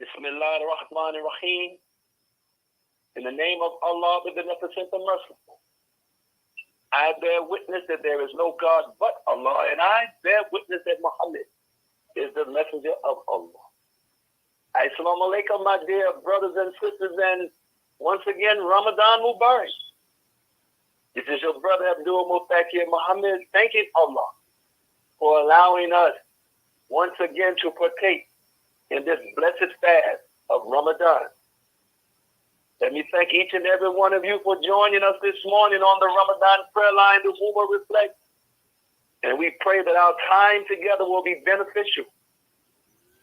Bismillah ar-Rahman ar-Rahim. In the name of Allah, the Beneficent and Merciful. I bear witness that there is no God but Allah, and I bear witness that Muhammad is the messenger of Allah. Assalamu alaikum, my dear brothers and sisters, and once again, Ramadan Mubarak. This is your brother Abdul Mufakir Muhammad, thanking Allah for allowing us once again to partake in this blessed fast of Ramadan. Let me thank each and every one of you for joining us this morning on the Ramadan prayer line, the Ummah Reflects. And we pray that our time together will be beneficial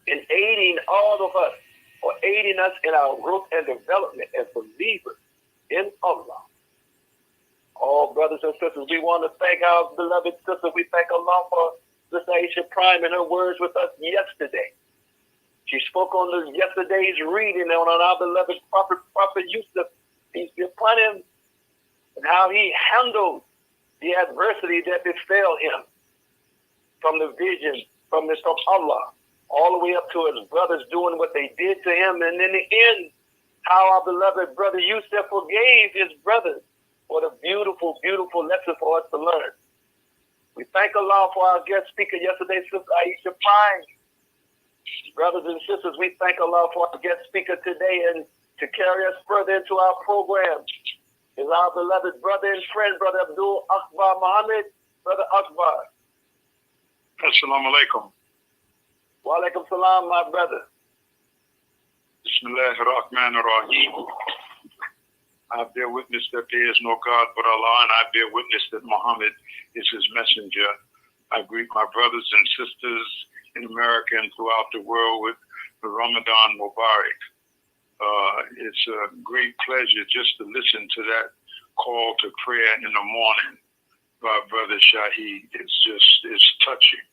in aiding all of us, or aiding us in our growth and development as believers in Allah. All brothers and sisters, we want to thank our beloved sister. We thank Allah for Sister Aisha Prime and her words with us yesterday. She spoke on yesterday's reading on our beloved Prophet Yusuf, peace be upon him, and how he handled the adversity that befell him from the vision from Allah, all the way up to his brothers doing what they did to him. And in the end, how our beloved brother Yusuf forgave his brothers. What a beautiful, beautiful lesson for us to learn. We thank Allah for our guest speaker yesterday, Sister Aisha Prime. Brothers and sisters, we thank Allah for our guest speaker today, and to carry us further into our program is our beloved brother and friend, Brother Abdul Akbar Muhammad. Brother Akbar. Assalamu alaikum. Wa alaikum salam, my brother. Bismillah ar-Rahman ar-Rahim. I bear witness that there is no God but Allah, and I bear witness that Muhammad is his messenger. I greet my brothers and sisters in America and throughout the world with the Ramadan Mubarak. It's a great pleasure just to listen to that call to prayer in the morning by Brother Shaheed. It's touching.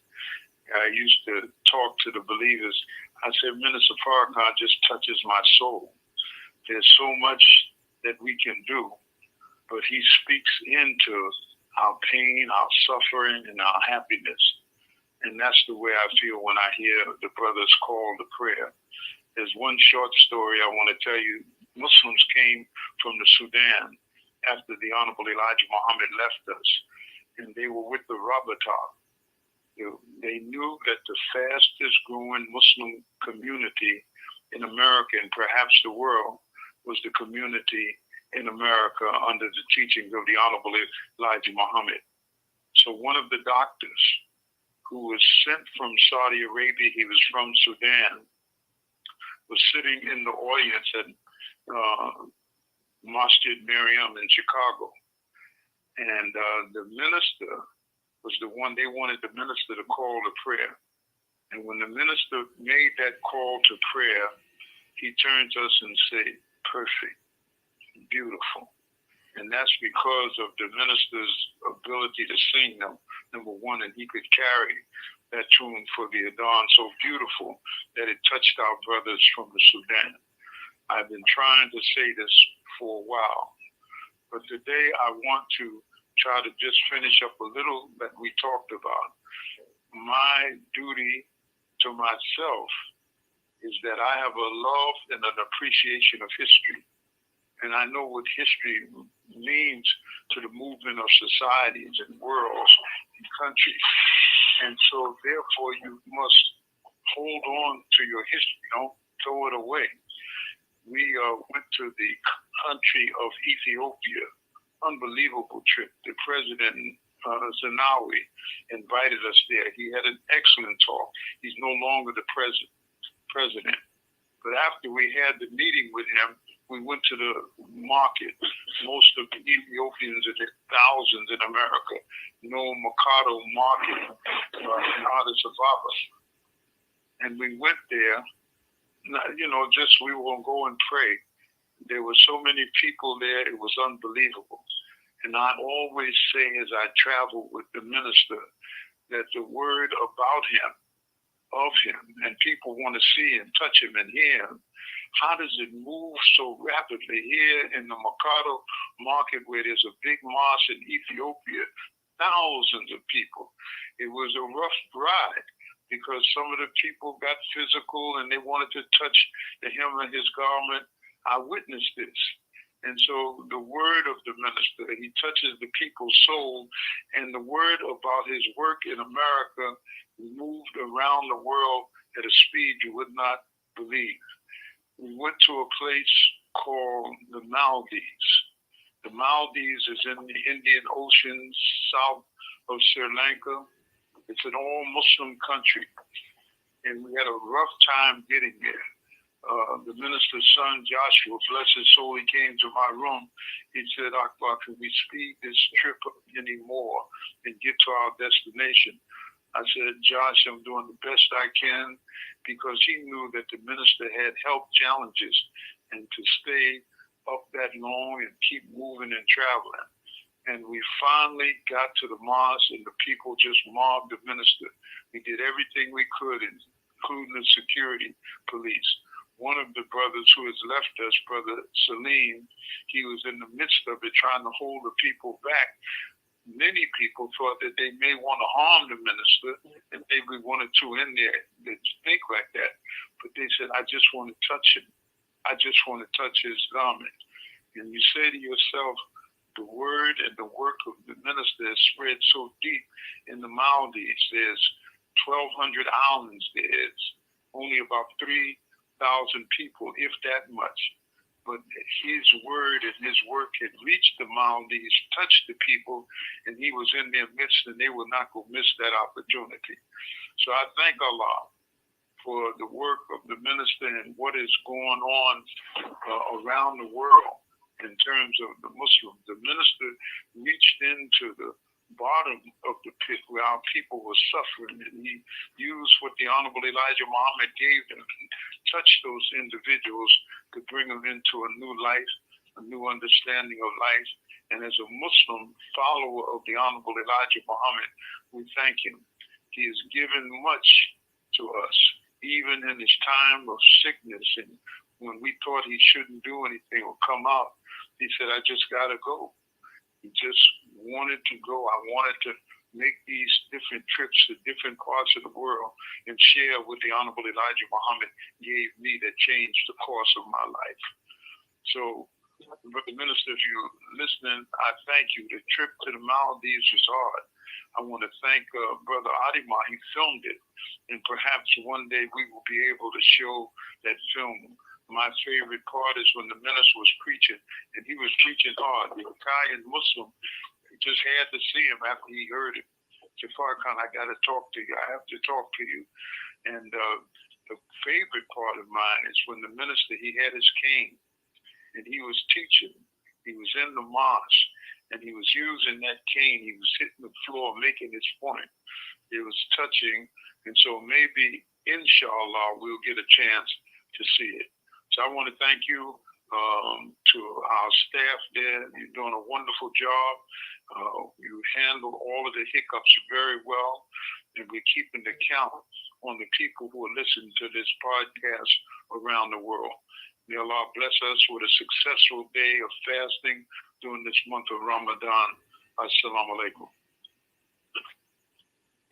I used to talk to the believers. I said, Minister Farrakhan just touches my soul. There's so much that we can do, but he speaks into our pain, our suffering, and our happiness. And that's the way I feel when I hear the brothers call to prayer. There's one short story I want to tell you. Muslims came from the Sudan after the Honorable Elijah Muhammad left us, and they were with the Rabata. They knew that the fastest growing Muslim community in America and perhaps the world was the community in America under the teachings of the Honorable Elijah Muhammad. So one of the doctors who was sent from Saudi Arabia, he was from Sudan, was sitting in the audience at Masjid Miriam in Chicago. And the minister was the one, they wanted the minister to call to prayer. And when the minister made that call to prayer, he turned to us and said, perfect, beautiful. And that's because of the minister's ability to sing them, number one, and he could carry that tune for the Adhan so beautiful that it touched our brothers from the Sudan. I've been trying to say this for a while, but today I want to try to just finish up a little that we talked about. My duty to myself is that I have a love and an appreciation of history. And I know what history means to the movement of societies and worlds and countries. And so therefore you must hold on to your history. Don't throw it away. We went to the country of Ethiopia. Unbelievable trip. The president, Zenawi, invited us there. He had an excellent talk. He's no longer the president. But after we had the meeting with him, we went to the market. Most of the Ethiopians, there are thousands in America, know Mercado Market in Addis Ababa. And we went there, just we will go and pray. There were so many people there, it was unbelievable. And I always say as I travel with the minister that the word about him, of him, and people want to see and touch him and hear him. How does it move so rapidly here in the Mercado market where there's a big mosque in Ethiopia, thousands of people. It was a rough ride, because some of the people got physical and they wanted to touch the hem of his garment. I witnessed this. And so the word of the minister, he touches the people's soul, and the word about his work in America moved around the world at a speed you would not believe. We went to a place called the Maldives. The Maldives is in the Indian Ocean, south of Sri Lanka. It's an all-Muslim country, and we had a rough time getting there. The minister's son, Joshua, bless his soul, he came to my room. He said, Akbar, can we speed this trip up anymore and get to our destination? I said, Josh, I'm doing the best I can, because he knew that the minister had health challenges, and to stay up that long and keep moving and traveling. And we finally got to the mosque, and the people just mobbed the minister. We did everything we could, including the security police. One of the brothers who has left us, Brother Salim, he was in the midst of it trying to hold the people back. Many people thought that they may want to harm the minister, and maybe one or two in there that think like that. But they said, I just want to touch him. I just want to touch his garment. And you say to yourself, the word and the work of the minister has spread so deep in the Maldives. There's 1,200 islands. There's only about 3,000 people, if that much. But his word and his work had reached the Maldives, touched the people, and he was in their midst, and they were not going to miss that opportunity. So I thank Allah for the work of the minister and what is going on around the world in terms of the Muslims. The minister reached into the bottom of the pit where our people were suffering, and he used what the Honorable Elijah Muhammad gave them, touched those individuals to bring them into a new life, a new understanding of life. And as a Muslim follower of the Honorable Elijah Muhammad, we thank him. He has given much to us, even in his time of sickness, and when we thought he shouldn't do anything or come out, he said, I just got to go. He just wanted to go. I wanted to make these different trips to different parts of the world and share what the Honorable Elijah Muhammad gave me that changed the course of my life. So, Brother Minister, if you're listening, I thank you. The trip to the Maldives was hard. I want to thank Brother Adima. He filmed it, and perhaps one day we will be able to show that film. My favorite part is when the minister was preaching, and he was preaching hard. The Italian Muslim just had to see him after he heard it. Jafar Khan, I got to talk to you. I have to talk to you. And the favorite part of mine is when the minister, he had his cane, and he was teaching. He was in the mosque, and he was using that cane. He was hitting the floor, making his point. It was touching, and so maybe, inshallah, we'll get a chance to see it. So I want to thank you to our staff there. You're doing a wonderful job. You handle all of the hiccups very well, and we're keeping the count on the people who are listening to this podcast around the world. May Allah bless us with a successful day of fasting during this month of Ramadan. Assalamu alaikum.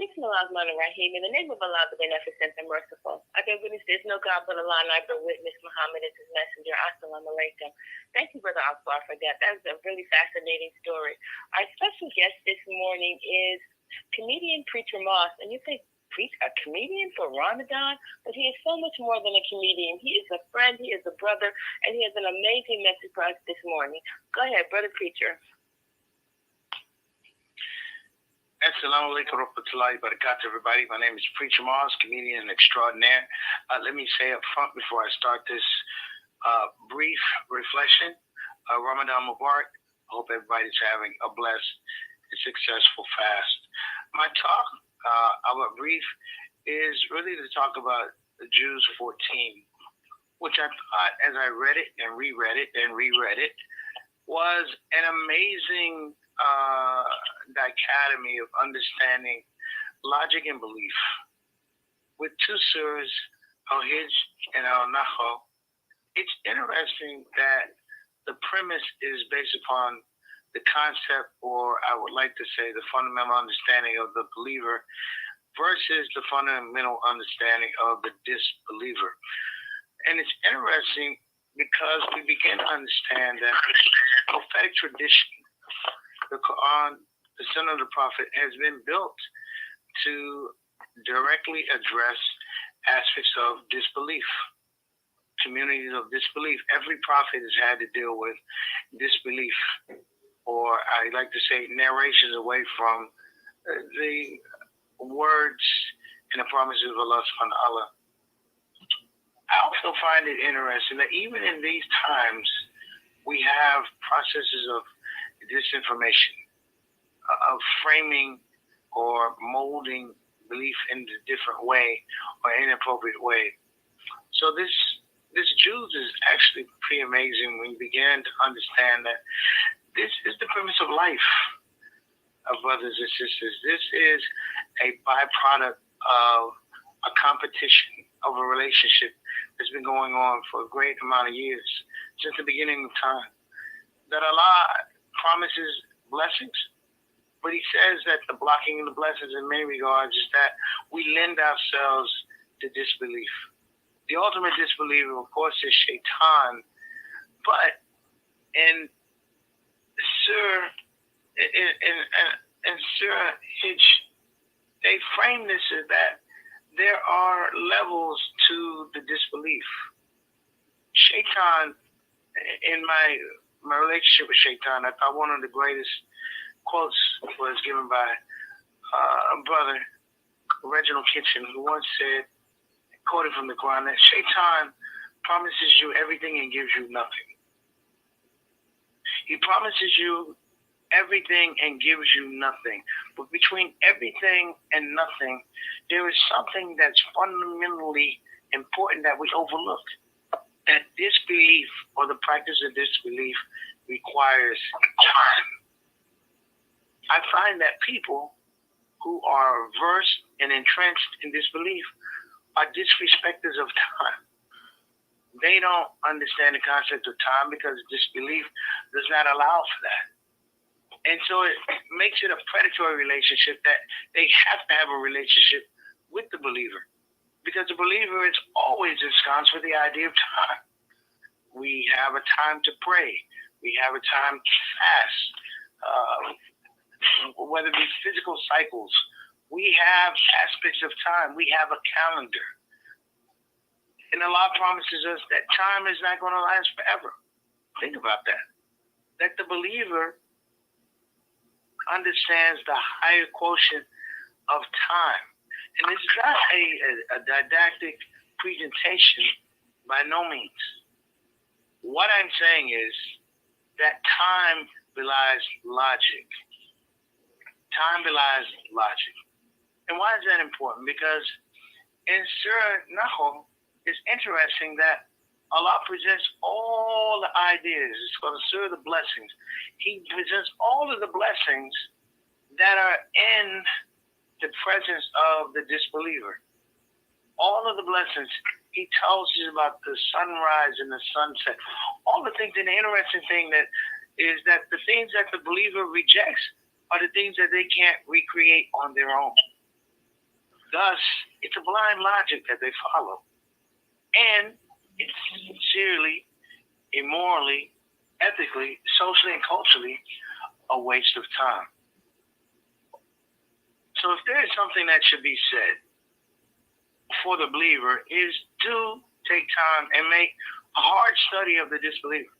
Speaking of Allah's Rahim, in the name of Allah, the Beneficent and Merciful, I bear witness there's no God but Allah, and I bear witness Muhammad is his messenger. Assalamu alaikum. Thank you, Brother Akbar, for that. That was a really fascinating story. Our special guest this morning is comedian Preacher Moss, and you think, a comedian for Ramadan? But he is so much more than a comedian. He is a friend, he is a brother, and he has an amazing message for us this morning. Go ahead, Brother Preacher. Assalamu alaikum warahmatullahi wabarakatuh, everybody. My name is Preacher Moss, comedian extraordinaire. Let me say up front before I start this brief reflection, Ramadan Mubarak. I hope everybody's having a blessed and successful fast. My talk, our brief, is really to talk about the Jews 14, which I thought, as I read it and reread it and reread it, was an amazing dichotomy of understanding logic and belief. With two surahs, Al-Hijj and Al-Nahl, it's interesting that the premise is based upon the concept, or I would like to say the fundamental understanding of the believer versus the fundamental understanding of the disbeliever. And it's interesting because we begin to understand that prophetic tradition, the Quran, the Sunnah of the Prophet, has been built to directly address aspects of disbelief, communities of disbelief. Every prophet has had to deal with disbelief, or I like to say narrations away from the words and the promises of Allah subhanahu wa ta'ala. I also find it interesting that even in these times, we have processes of disinformation, of framing or molding belief in a different way or inappropriate way. So this Jews is actually pretty amazing when you begin to understand that this is the premise of life, of brothers and sisters. This is a byproduct of a competition, of a relationship that's been going on for a great amount of years, since the beginning of time. That Allah promises blessings, but He says that the blocking of the blessings in many regards is that we lend ourselves to disbelief. The ultimate disbeliever, of course, is Shaitan, but in Surah Hijj, they frame this as that there are levels to the disbelief. Shaitan, in my relationship with Shaitan, I thought one of the greatest quotes was given by a brother, Reginald Kitchen, who once said, quoted from the Quran, that Shaitan promises you everything and gives you nothing. He promises you everything and gives you nothing. But between everything and nothing, there is something that's fundamentally important that we overlook. That disbelief, or the practice of disbelief, requires time. I find that people who are versed and entrenched in disbelief are disrespecters of time. They don't understand the concept of time because disbelief does not allow for that. And so it makes it a predatory relationship that they have to have a relationship with the believer, because the believer is always ensconced with the idea of time. We have a time to pray. We have a time to fast, whether it be physical cycles. We have aspects of time. We have a calendar. And Allah promises us that time is not going to last forever. Think about that. That the believer understands the higher quotient of time. And this is not a didactic presentation by no means. What I'm saying is that time belies logic. Time belies logic. And why is that important? Because in Surah Nahl, it's interesting that Allah presents all the ideas. It's called the Surah of the Blessings. He presents all of the blessings that are in the presence of the disbeliever. All of the blessings. He tells you about the sunrise and the sunset. All the things. And the interesting thing that is that the things that the believer rejects are the things that they can't recreate on their own. Thus, it's a blind logic that they follow. And it's sincerely, immorally, ethically, socially, and culturally a waste of time. So if there is something that should be said for the believer, is to take time and make a hard study of the disbeliever.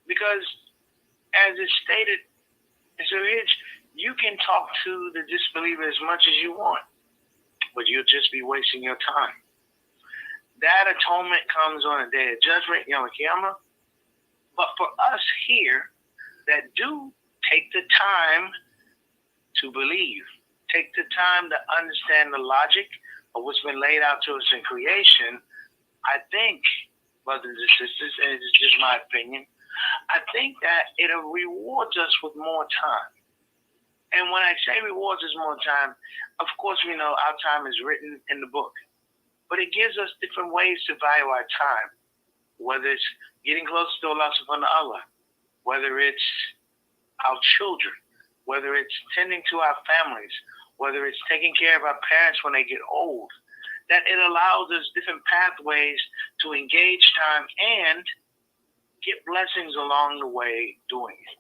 Because as it's stated in Surah Hijj, you can talk to the disbeliever as much as you want, but you'll just be wasting your time. That atonement comes on a day of judgment, Yom Kippur. But for us here that do take the time to believe, take the time to understand the logic of what's been laid out to us in creation, I think, brothers and sisters, and it's just my opinion, I think that it rewards us with more time. And when I say rewards us more time, of course we know our time is written in the book. But it gives us different ways to value our time, whether it's getting closer to Allah subhanahu wa ta'ala, whether it's our children, whether it's tending to our families, whether it's taking care of our parents when they get old, that it allows us different pathways to engage time and get blessings along the way doing it.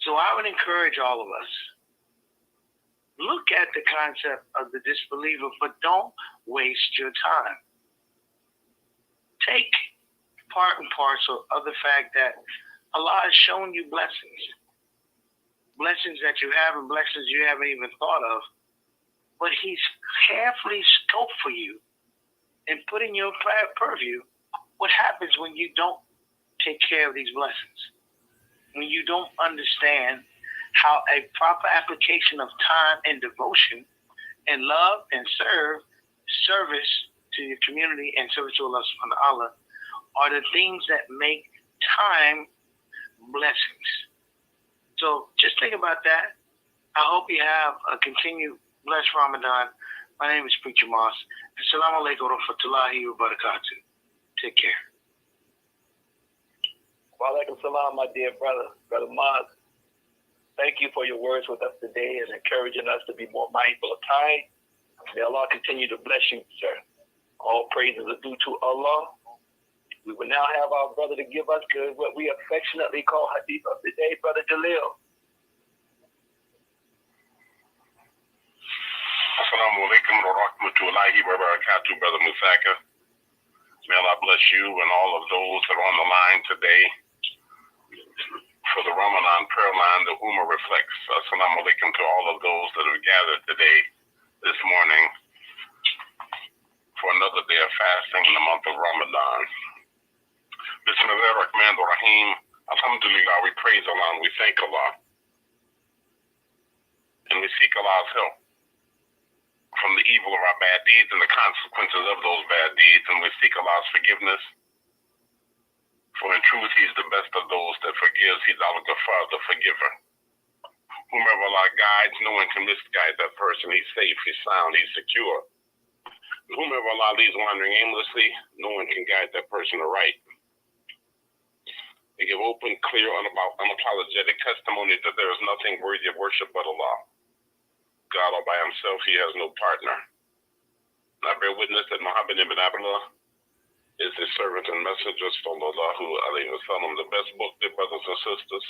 So I would encourage all of us, look at the concept of the disbeliever, but don't waste your time. Take part and parcel of the fact that Allah has shown you blessings. Blessings that you have and blessings you haven't even thought of. But He's carefully scoped for you and put in your purview what happens when you don't take care of these blessings. When you don't understand how a proper application of time and devotion and love and service to your community and service to Allah subhanahu wa ta'ala are the things that make time blessings. So just think about that. I hope you have a continued blessed Ramadan. My name is Preacher Moss. Assalamu alaikum wa rahmatullahi wa barakatuh. Take care. Wa alaikum salam, my dear brother, Brother Moss. Thank you for your words with us today and encouraging us to be more mindful of time. May Allah continue to bless you, sir. All praises are due to Allah. We will now have our brother to give us what we affectionately call Hadith of the day, Brother Jalil. Assalamu alaikum wa rahmatullahi wa barakatuh, Brother Musaka. May Allah bless you and all of those that are on the line today for the Ramadan prayer line, the Ummah Reflects. Assalamu alaikum to all of those that have gathered today, this morning, for another day of fasting in the month of Ramadan. Bismillahirrahmanirrahim. Alhamdulillah, we praise Allah and we thank Allah. And we seek Allah's help from the evil of our bad deeds and the consequences of those bad deeds. And we seek Allah's forgiveness. For in truth, He's the best of those that forgives. He's Al-Ghafar, the forgiver. Whomever Allah guides, no one can misguide that person. He's safe, he's sound, he's secure. Whomever Allah leaves wandering aimlessly, no one can guide that person aright. They give open, clear, unapologetic testimony that there is nothing worthy of worship but Allah. God all by Himself, He has no partner. And I bear witness that Muhammad ibn Abdullah is His servant and messenger, sallallahu alayhi wa sallam. The best book, dear brothers and sisters,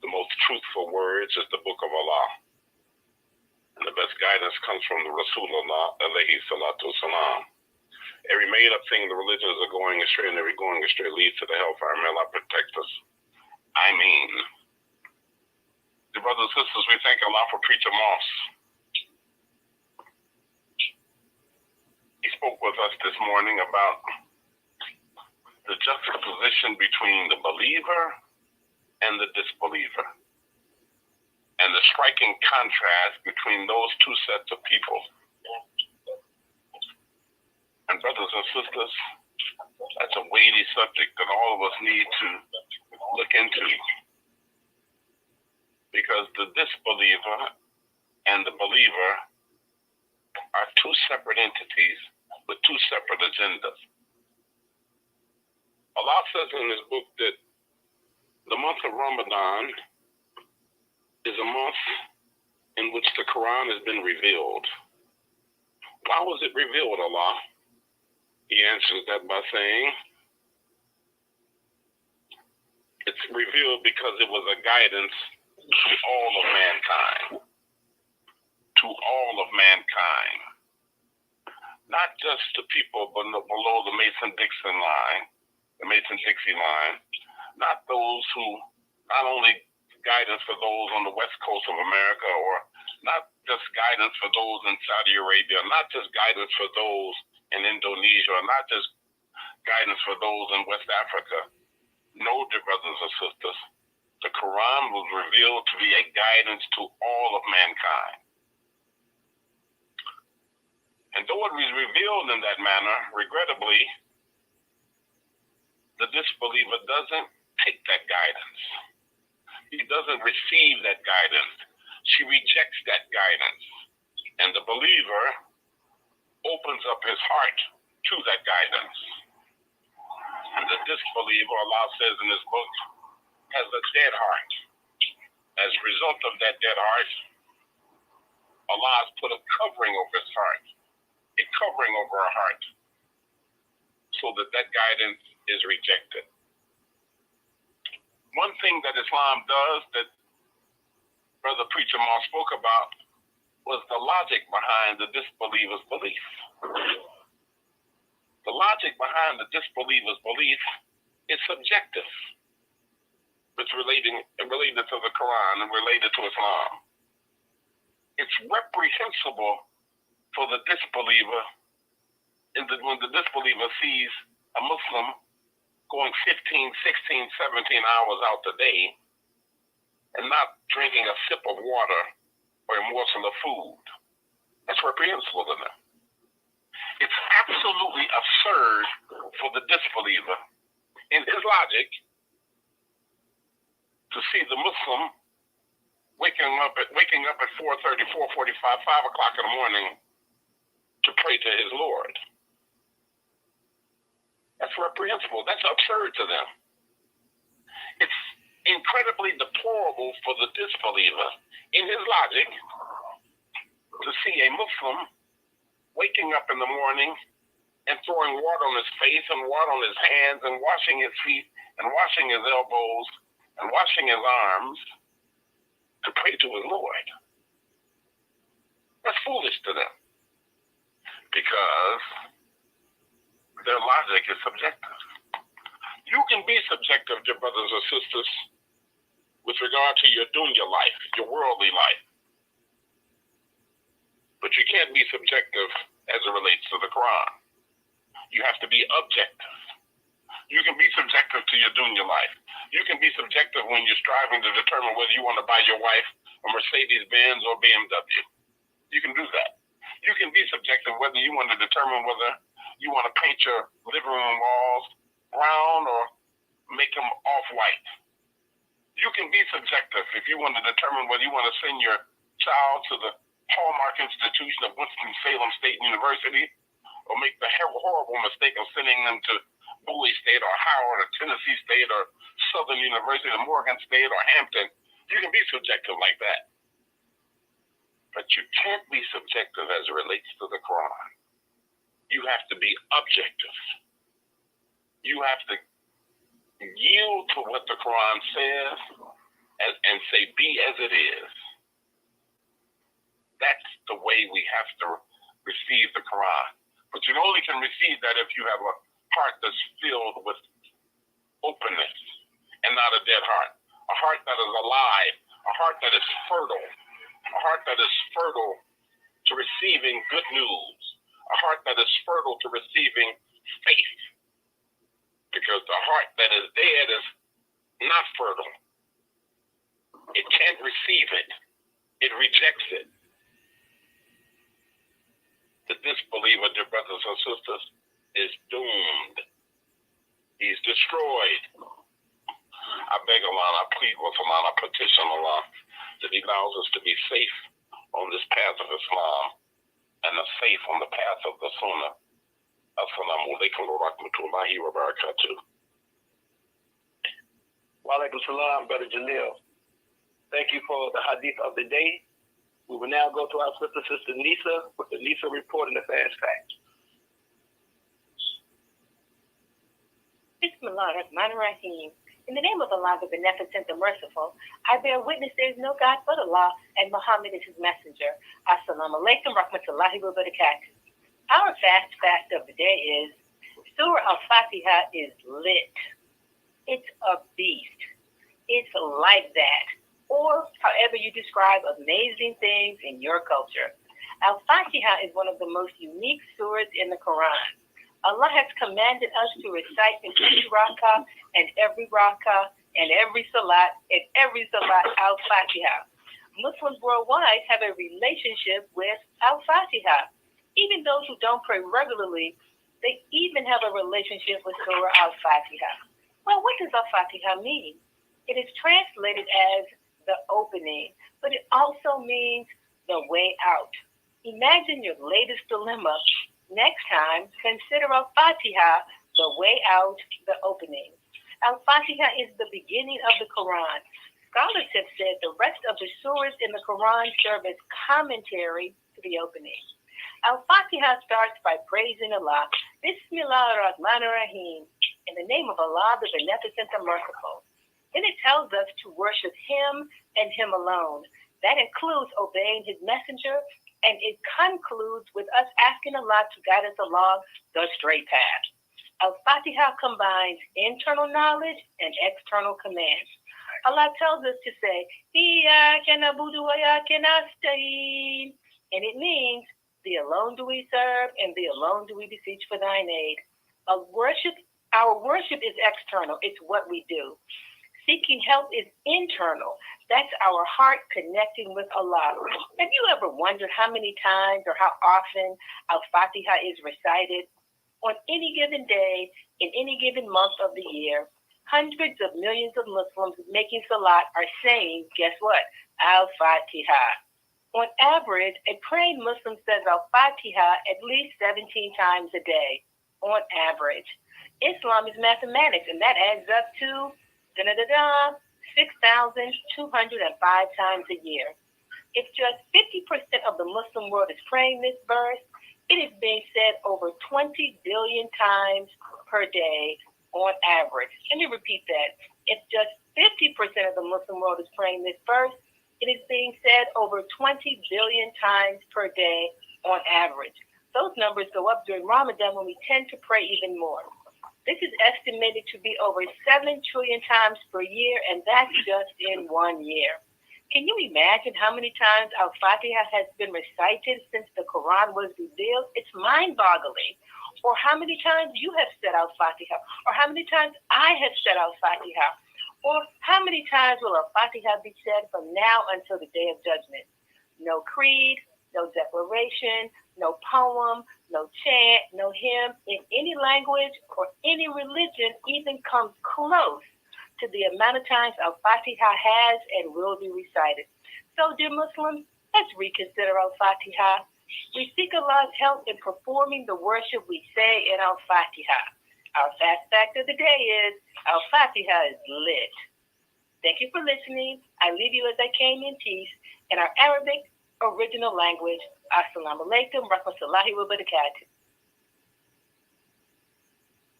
the most truthful words is the book of Allah. And the best guidance comes from the Rasulullah, alayhi salatu wasalam. Every made-up thing, the religions are going astray, and every going astray leads to the hellfire. May Allah protect us. I mean, dear brothers and sisters, we thank Allah for Preacher Moss. He spoke with us this morning about the juxtaposition between the believer and the disbeliever, and the striking contrast between those two sets of people. And brothers and sisters, that's a weighty subject that all of us need to look into, because the disbeliever and the believer are two separate entities with two separate agendas. Allah says in His book that the month of Ramadan is a month in which the Quran has been revealed. Why was it revealed, Allah? He answers that by saying, it's revealed because it was a guidance to all of mankind. To all of mankind. Not just to people below the Mason-Dixie line. Not those who, not only guidance for those on the west coast of America, or not just guidance for those in Saudi Arabia, not just guidance for those in Indonesia, or not just guidance for those in West Africa. No, dear brothers and sisters, the Quran was revealed to be a guidance to all of mankind. And though it was revealed in that manner, regrettably, the disbeliever doesn't take that guidance. He doesn't receive that guidance. She rejects that guidance. And the believer opens up his heart to that guidance. And the disbeliever, Allah says in His book, has a dead heart. As a result of that dead heart, Allah has put a covering over his heart, a covering over our heart, so that guidance is rejected. One thing that Islam does that Brother Preacher Moss spoke about was the logic behind the disbeliever's belief. The logic behind the disbeliever's belief is subjective. It's related to the Quran and related to Islam. It's reprehensible for the disbeliever when the disbeliever sees a Muslim going 15, 16, 17 hours out the day and not drinking a sip of water or a morsel of food. That's reprehensible to them. It's absolutely absurd for the disbeliever, in his logic, to see the Muslim waking up at 4:30, 4:45, 5 o'clock in the morning to pray to his Lord. That's reprehensible. That's absurd to them. It's incredibly deplorable for the disbeliever, in his logic, to see a Muslim waking up in the morning and throwing water on his face and water on his hands and washing his feet and washing his elbows and washing his arms to pray to his Lord. That's foolish to them because their logic is subjective. You can be subjective, dear brothers and sisters, with regard to your dunya life, your worldly life. But you can't be subjective as it relates to the Quran. You have to be objective. You can be subjective to your dunya life. You can be subjective when you're striving to determine whether you want to buy your wife a Mercedes-Benz or BMW. You can do that. You can be subjective whether you want to determine whether you want to paint your living room walls brown or make them off-white. You can be subjective if you want to determine whether you want to send your child to the Hallmark Institution of Winston-Salem State University or make the horrible mistake of sending them to Bowie State or Howard or Tennessee State or Southern University or Morgan State or Hampton. You can be subjective like that. But you can't be subjective as it relates to the Quran. You have to be objective. You have to yield to what the Quran says and say, be as it is. That's the way we have to receive the Quran. But you only can receive that if you have a heart that's filled with openness and not a dead heart. A heart that is alive, a heart that is fertile, a heart that is fertile to receiving good news, a heart that is fertile to receiving faith. Because the heart that is dead is not fertile. It can't receive it. It rejects it. The disbeliever, dear brothers and sisters, is doomed. He's destroyed. I beg Allah, I plead with Allah, I petition Allah that He allows us to be safe on this path of Islam and safe on the path of the Sunnah. Assalamu alaikum wa rahmatullahi wa barakatuh. Wa alaikum salam, Brother Jalil. Thank you for the hadith of the day. We will now go to our sister Nisa with the Nisa report and the fast facts. Bismillah ar-Rahman ar-Rahim. In the name of Allah, the Beneficent, the Merciful, I bear witness there is no God but Allah, and Muhammad is His messenger. Assalamu alaikum rahmatullahi wa barakatuh. Our fast fact of the day is Surah Al-Fatiha is lit. It's a beast. It's like that. Or however you describe amazing things in your culture. Al-Fatiha is one of the most unique surahs in the Quran. Allah has commanded us to recite in each rakah and every salat Al-Fatiha. Muslims worldwide have a relationship with Al-Fatiha. Even those who don't pray regularly, they even have a relationship with Surah Al-Fatiha. Well, what does Al-Fatiha mean? It is translated as the opening, but it also means the way out. Imagine your latest dilemma. Next time, consider Al-Fatiha the way out, the opening. Al-Fatiha is the beginning of the Quran. Scholars have said the rest of the surahs in the Quran serve as commentary to the opening. Al-Fatiha starts by praising Allah. Bismillah ar-Rahman ar-Rahim. In the name of Allah, the Beneficent and Merciful. Then it tells us to worship Him and Him alone. That includes obeying His messenger, and it concludes with us asking Allah to guide us along the straight path. Al-Fatiha combines internal knowledge and external commands. Allah tells us to say, Iyyaka na'budu wa iyyaka nasta'in. And it means, Thee alone do we serve, and Thee alone do we beseech for Thine aid. Our worship is external. It's what we do. Seeking help is internal. That's our heart connecting with Allah. Have you ever wondered how many times or how often Al-Fatiha is recited? On any given day, in any given month of the year, hundreds of millions of Muslims making salat are saying, guess what? Al-Fatiha. On average, a praying Muslim says Al-Fatiha at least 17 times a day, on average. Islam is mathematics, and that adds up to 6,205 times a year. If just 50% of the Muslim world is praying this verse, it is being said over 20 billion times per day on average. Let me repeat that. If just 50% of the Muslim world is praying this verse, it is being said over 20 billion times per day on average. Those numbers go up during Ramadan when we tend to pray even more. This is estimated to be over 7 trillion times per year, and that's just in 1 year. Can you imagine how many times Al-Fatiha has been recited since the Quran was revealed? It's mind-boggling. Or how many times you have said Al-Fatiha, or how many times I have said Al-Fatiha, or how many times will Al-Fatiha be said from now until the Day of Judgment? No creed, no declaration, no poem, no chant, no hymn in any language or any religion even comes close to the amount of times Al-Fatiha has and will be recited. So, dear Muslims, let's reconsider Al-Fatiha. We seek Allah's help in performing the worship we say in Al-Fatiha. Our fast fact of the day is Al-Fatiha is lit. Thank you for listening. I leave you as I came in peace in our Arabic original language. Assalamu alaikum, rahmatullahi wa barakatuh.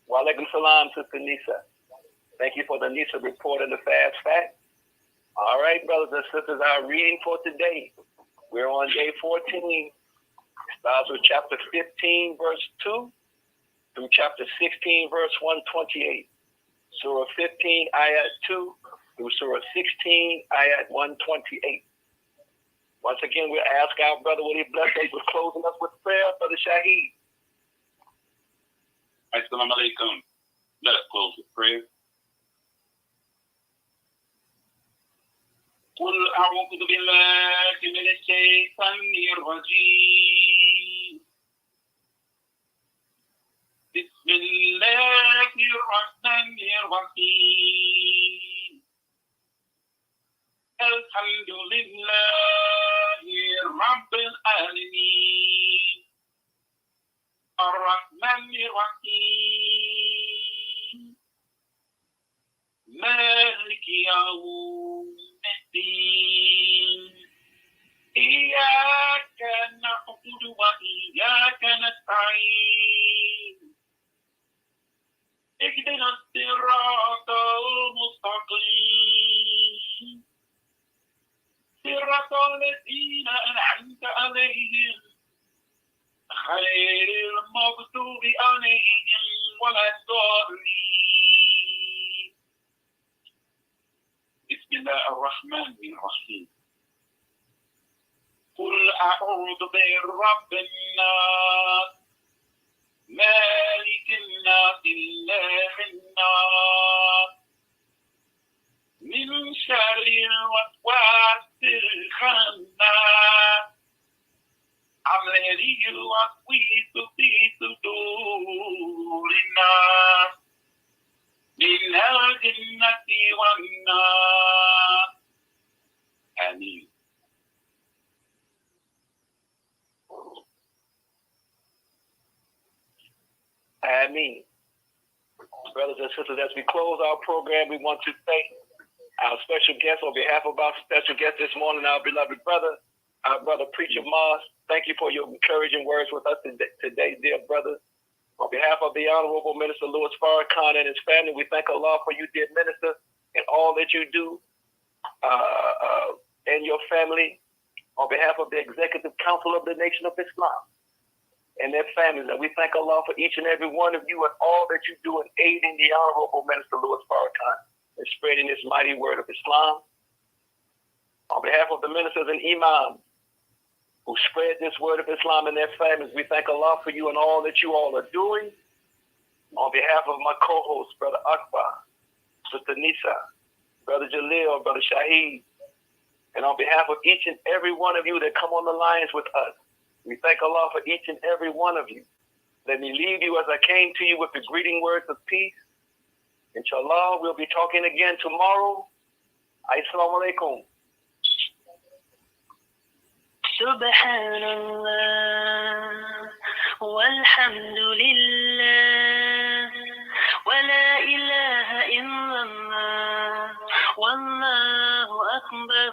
Wa alaikum salam, Sister Nisa. Thank you for the Nisa report and the fast fact. All right, brothers and sisters, our reading for today. We're on day 14. It starts with chapter 15, verse 2, through chapter 16, verse 128. Surah 15, ayat 2, through Surah 16, ayat 128. Once again, we'll ask our brother, will he bless us with closing us with prayer, Brother Shaheed? Assalamu alaikum. Let us close with prayer. قل أعوذ بالله من الشيطان الرجيم بسم الله الرحمن الرحيم الحمد لله رب العالمين الرحمن الرحيم مالك يوم الدين إياك نعبد وإياك نستعين اهدنا الصراط المستقيم صراط الذين أنعمت عليهم غير المغضوب عليهم ولا الضالين بسم الله الرحمن الرحيم قل أعوذ برب الناس مالك الناس إله الناس من شر الوسواس الخناس الذي يوسوس في صدور الناس من الجنة والناس آمين. Ameen. Brothers and sisters, as we close our program, we want to thank our special guest, on behalf of our special guest this morning, our beloved brother, our brother Preacher Mars. Thank you for your encouraging words with us today, dear brother. On behalf of the Honorable Minister Louis Farrakhan and his family, we thank Allah for you, dear minister, and all that you do and your family. On behalf of the Executive Council of the Nation of Islam and their families, and we thank Allah for each and every one of you and all that you do in aiding the Honorable Minister Louis Farrakhan and spreading this mighty word of Islam. On behalf of the ministers and imams who spread this word of Islam and their families, we thank Allah for you and all that you all are doing. On behalf of my co-hosts, Brother Akbar, Sister Nisa, Brother Jalil, Brother Shaheed, and on behalf of each and every one of you that come on the lines with us, we thank Allah for each and every one of you. Let me leave you as I came to you with the greeting words of peace. Inshallah, we'll be talking again tomorrow. Assalamu alaikum. Subhanallah, walhamdulillah, wa la ilaha illallah, wallahu akbar.